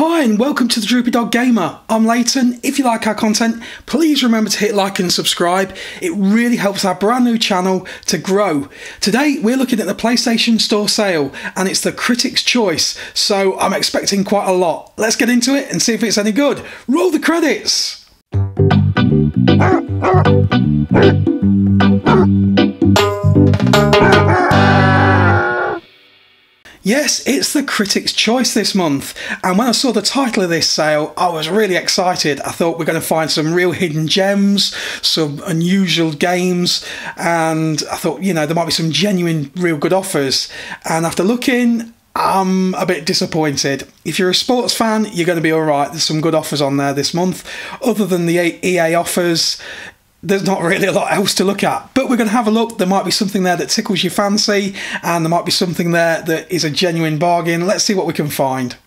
Hi and welcome to the Droopy Dog Gamer. I'm Leighton. If you like our content, please remember to hit like and subscribe. It really helps our brand new channel to grow. Today we're looking at the PlayStation Store sale and it's the Critic's Choice, so I'm expecting quite a lot. Let's get into it and see if it's any good. Roll the credits! Yes, it's the Critic's Choice this month, and when I saw the title of this sale, I was really excited. I thought we're going to find some real hidden gems, some unusual games, and I thought, you know, there might be some genuine, real good offers. And after looking, I'm a bit disappointed. If you're a sports fan, you're going to be alright. There's some good offers on there this month. Other than the EA offers, there's not really a lot else to look at, but we're going to have a look. There might be something there that tickles your fancy, and there might be something there that is a genuine bargain. Let's see what we can find.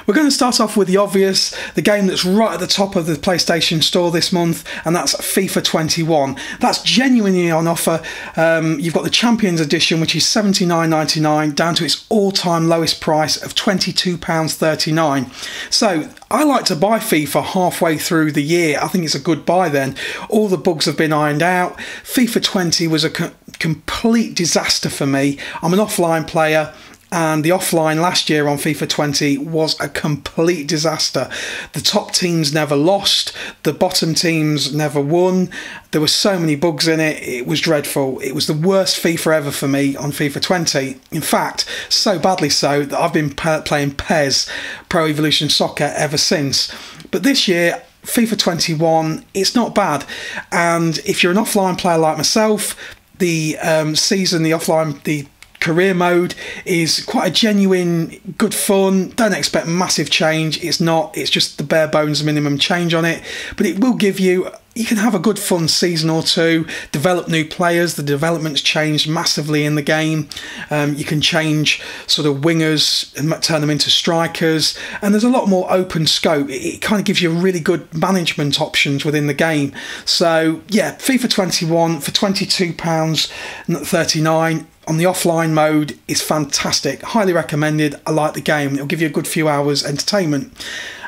We're going to start off with the obvious, the game that's right at the top of the PlayStation Store this month, and that's FIFA 21. That's genuinely on offer. You've got the Champions Edition, which is £79.99, down to its all-time lowest price of £22.39. So I like to buy FIFA halfway through the year. I think it's a good buy then. All the bugs have been ironed out. FIFA 20 was a complete disaster for me. I'm an offline player, and the offline last year on FIFA 20 was a complete disaster. The top teams never lost, the bottom teams never won. There were so many bugs in it, it was dreadful. It was the worst FIFA ever for me on FIFA 20. In fact, so badly so that I've been playing PES, Pro Evolution Soccer, ever since. But this year, FIFA 21, it's not bad. And if you're an offline player like myself, the career mode is quite a genuine good fun. Don't expect massive change. It's not, it's just the bare bones minimum change on it, but it will give you, you can have a good fun season or two, develop new players. The development's changed massively in the game. You can change sort of wingers and turn them into strikers, and there's a lot more open scope. It kind of gives you really good management options within the game. So yeah, FIFA 21 for £22.39 on the offline mode is fantastic. Highly recommended. I like the game. It'll give you a good few hours entertainment.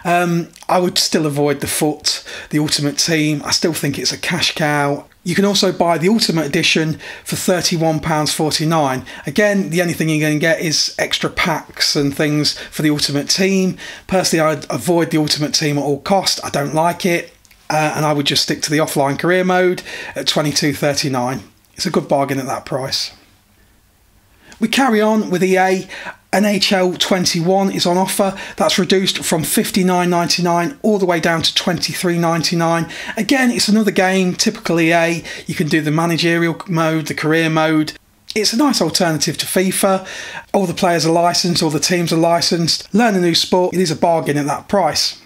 I would still avoid the FUT, the Ultimate Team. I still think it's a cash cow. You can also buy the Ultimate Edition for £31.49. Again, the only thing you're going to get is extra packs and things for the Ultimate Team. Personally, I'd avoid the Ultimate Team at all cost. I don't like it, and I would just stick to the offline career mode at £22.39. It's a good bargain at that price. We carry on with EA. NHL 21 is on offer. That's reduced from $59.99 all the way down to $23.99. Again, it's another game, typical EA. You can do the managerial mode, the career mode. It's a nice alternative to FIFA. All the players are licensed, all the teams are licensed. Learn a new sport. It is a bargain at that price.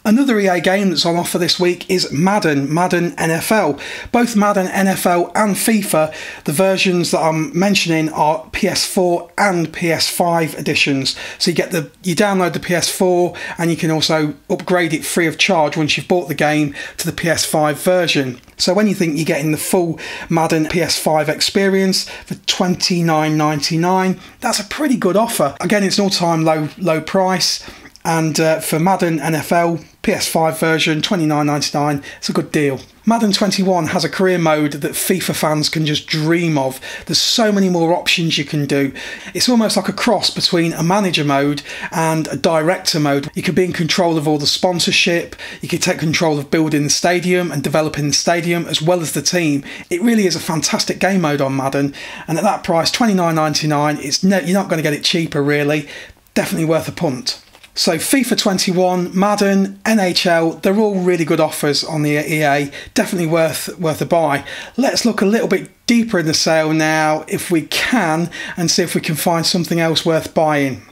Another EA game that's on offer this week is Madden NFL. Both Madden NFL and FIFA, the versions that I'm mentioning are PS4 and PS5 editions. So you download the PS4 and you can also upgrade it free of charge once you've bought the game to the PS5 version. So when you think you're getting the full Madden PS5 experience for $29.99, that's a pretty good offer. Again, it's an all-time low price. And for Madden NFL PS5 version, $29.99, it's a good deal. Madden 21 has a career mode that FIFA fans can just dream of. There's so many more options you can do. It's almost like a cross between a manager mode and a director mode. You could be in control of all the sponsorship, you could take control of building the stadium and developing the stadium as well as the team. It really is a fantastic game mode on Madden, and at that price, $29.99, you're not going to get it cheaper really. Definitely worth a punt. So FIFA 21, Madden, NHL, they're all really good offers on the EA. Definitely worth a buy. Let's look a little bit deeper in the sale now, if we can, and see if we can find something else worth buying.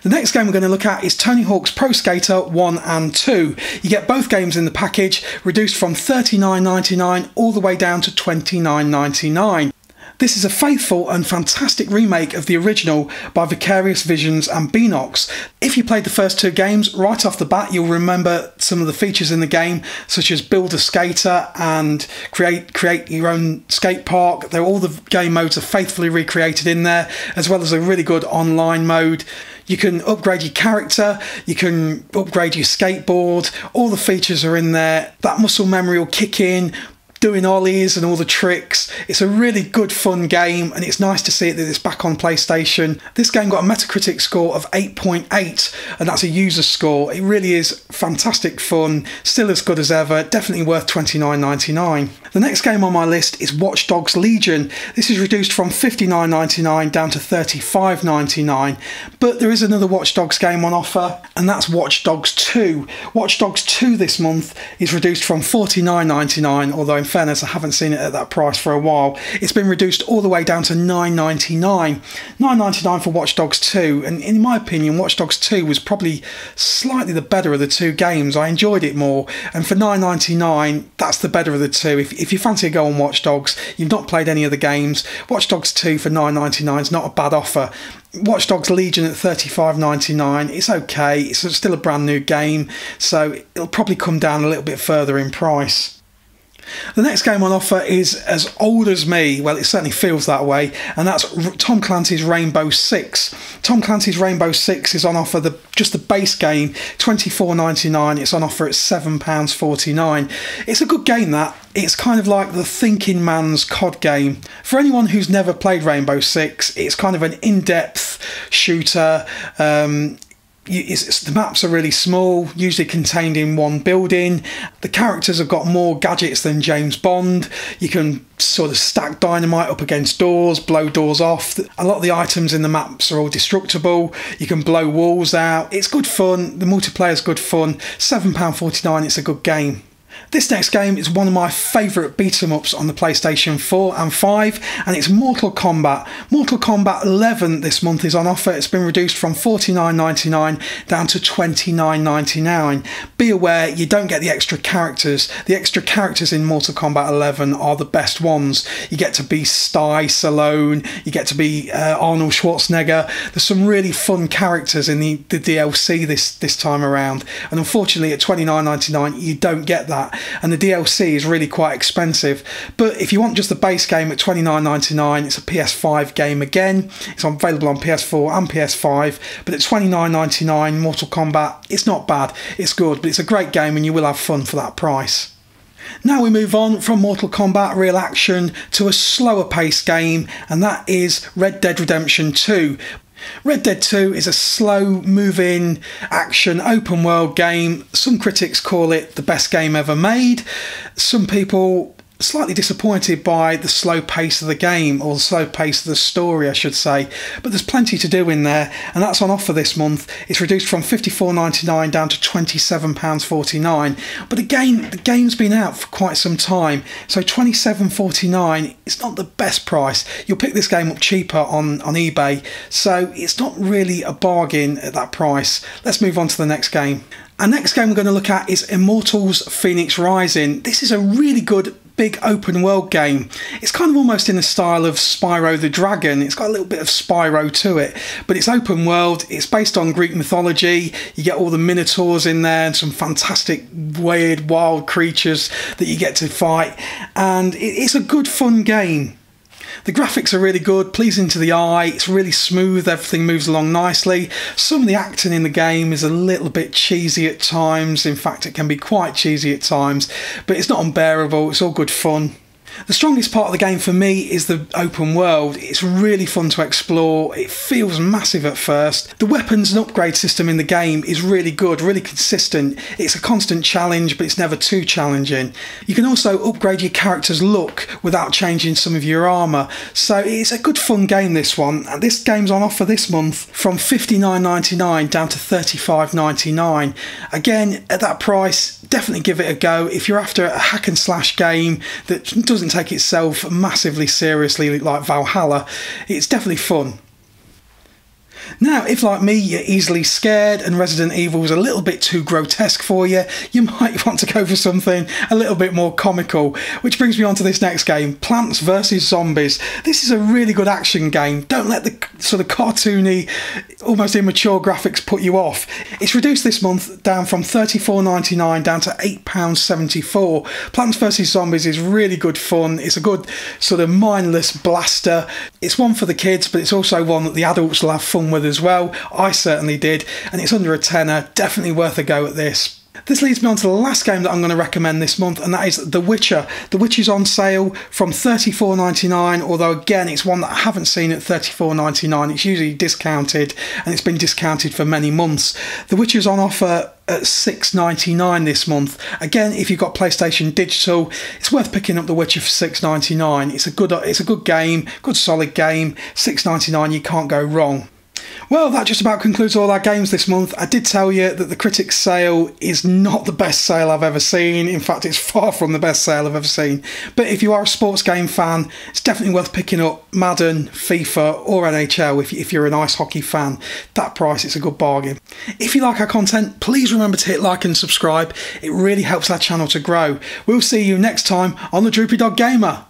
The next game we're going to look at is Tony Hawk's Pro Skater 1 and 2. You get both games in the package, reduced from $39.99 all the way down to $29.99. This is a faithful and fantastic remake of the original by Vicarious Visions and Beanox. If you played the first two games, right off the bat you'll remember some of the features in the game, such as build a skater and create your own skate park. All the game modes are faithfully recreated in there, as well as a really good online mode. You can upgrade your character, you can upgrade your skateboard, all the features are in there. That muscle memory will kick in, doing ollies and all the tricks. It's a really good fun game, and it's nice to see it that it's back on PlayStation. This game got a Metacritic score of 8.8, and that's a user score. It really is fantastic fun, still as good as ever, definitely worth $29.99. The next game on my list is Watch Dogs Legion. This is reduced from $59.99 down to $35.99, but there is another Watch Dogs game on offer, and that's Watch Dogs 2. Watch Dogs 2 this month is reduced from $49.99, although in fairness I haven't seen it at that price for a while. It's been reduced all the way down to $9.99. $9.99 for Watch Dogs 2, and in my opinion Watch Dogs 2 was probably slightly the better of the two games. I enjoyed it more, and for $9.99 that's the better of the two. If you fancy a go on Watch Dogs, you've not played any of the games, Watch Dogs 2 for $9.99 is not a bad offer. Watch Dogs Legion at $35.99, it's okay, it's still a brand new game, so it'll probably come down a little bit further in price. The next game on offer is as old as me, well it certainly feels that way, and that's Tom Clancy's Rainbow Six. Tom Clancy's Rainbow Six is on offer, just the base game, $24.99, it's on offer at £7.49. It's a good game that. It's kind of like the thinking man's COD game. For anyone who's never played Rainbow Six, it's kind of an in-depth shooter. The maps are really small, usually contained in one building. The characters have got more gadgets than James Bond. You can sort of stack dynamite up against doors, blow doors off. A lot of the items in the maps are all destructible. You can blow walls out. It's good fun. The multiplayer's good fun. £7.49, it's a good game. This next game is one of my favourite beat-em-ups on the PlayStation 4 and 5, and it's Mortal Kombat. Mortal Kombat 11 this month is on offer. It's been reduced from $49.99 down to $29.99. Be aware you don't get the extra characters. The extra characters in Mortal Kombat 11 are the best ones. You get to be Stallone, you get to be Arnold Schwarzenegger. There's some really fun characters in the DLC this time around, and unfortunately at $29.99 you don't get that. And the DLC is really quite expensive, but if you want just the base game at $29.99, it's a PS5 game again. It's available on PS4 and PS5, but at $29.99 Mortal Kombat, it's not bad, it's good, but it's a great game and you will have fun for that price. Now we move on from Mortal Kombat real action to a slower paced game, and that is Red Dead Redemption 2. Red Dead 2 is a slow moving action open world game. Some critics call it the best game ever made. Some people slightly disappointed by the slow pace of the game, or the slow pace of the story I should say, but there's plenty to do in there, and that's on offer this month. It's reduced from $54.99 down to £27.49, but the game's been out for quite some time, so $27.49 is not the best price. You'll pick this game up cheaper on eBay, so it's not really a bargain at that price. Let's move on to the next game. Our next game we're going to look at is Immortals Phoenix Rising. This is a really good big open world game. It's kind of almost in the style of Spyro the Dragon. It's got a little bit of Spyro to it, but it's open world. It's based on Greek mythology. You get all the minotaurs in there and some fantastic weird wild creatures that you get to fight, and it's a good fun game. The graphics are really good, pleasing to the eye, it's really smooth, everything moves along nicely. Some of the acting in the game is a little bit cheesy at times, in fact it can be quite cheesy at times, but it's not unbearable, it's all good fun. The strongest part of the game for me is the open world. It's really fun to explore. It feels massive at first. The weapons and upgrade system in the game is really good, really consistent. It's a constant challenge, but it's never too challenging. You can also upgrade your character's look without changing some of your armour. So it's a good fun game, this one. And this game's on offer this month from $59.99 down to $35.99. Again, at that price, definitely give it a go. If you're after a hack and slash game that doesn't take itself massively seriously like Valhalla, it's definitely fun. Now, if like me, you're easily scared and Resident Evil is a little bit too grotesque for you, you might want to go for something a little bit more comical. Which brings me on to this next game, Plants vs Zombies. This is a really good action game. Don't let the sort of cartoony, almost immature graphics put you off. It's reduced this month down from £34.99 down to £8.74. Plants vs Zombies is really good fun. It's a good sort of mindless blaster. It's one for the kids, but it's also one that the adults will have fun with as well. I certainly did, and it's under a tenner. Definitely worth a go at this. This leads me on to the last game that I'm going to recommend this month, and that is The Witcher. The Witcher's on sale from £34.99, although again it's one that I haven't seen at £34.99. It's usually discounted, and it's been discounted for many months. The Witcher's on offer at £6.99 this month. Again, if you've got PlayStation Digital, it's worth picking up The Witcher for £6.99. It's a good game, good solid game. £6.99, you can't go wrong. Well, that just about concludes all our games this month. I did tell you that the Critic sale is not the best sale I've ever seen. In fact, it's far from the best sale I've ever seen. But if you are a sports game fan, it's definitely worth picking up Madden, FIFA or NHL if you're an ice hockey fan. That price, it's a good bargain. If you like our content, please remember to hit like and subscribe. It really helps our channel to grow. We'll see you next time on the Droopy Dog Gamer.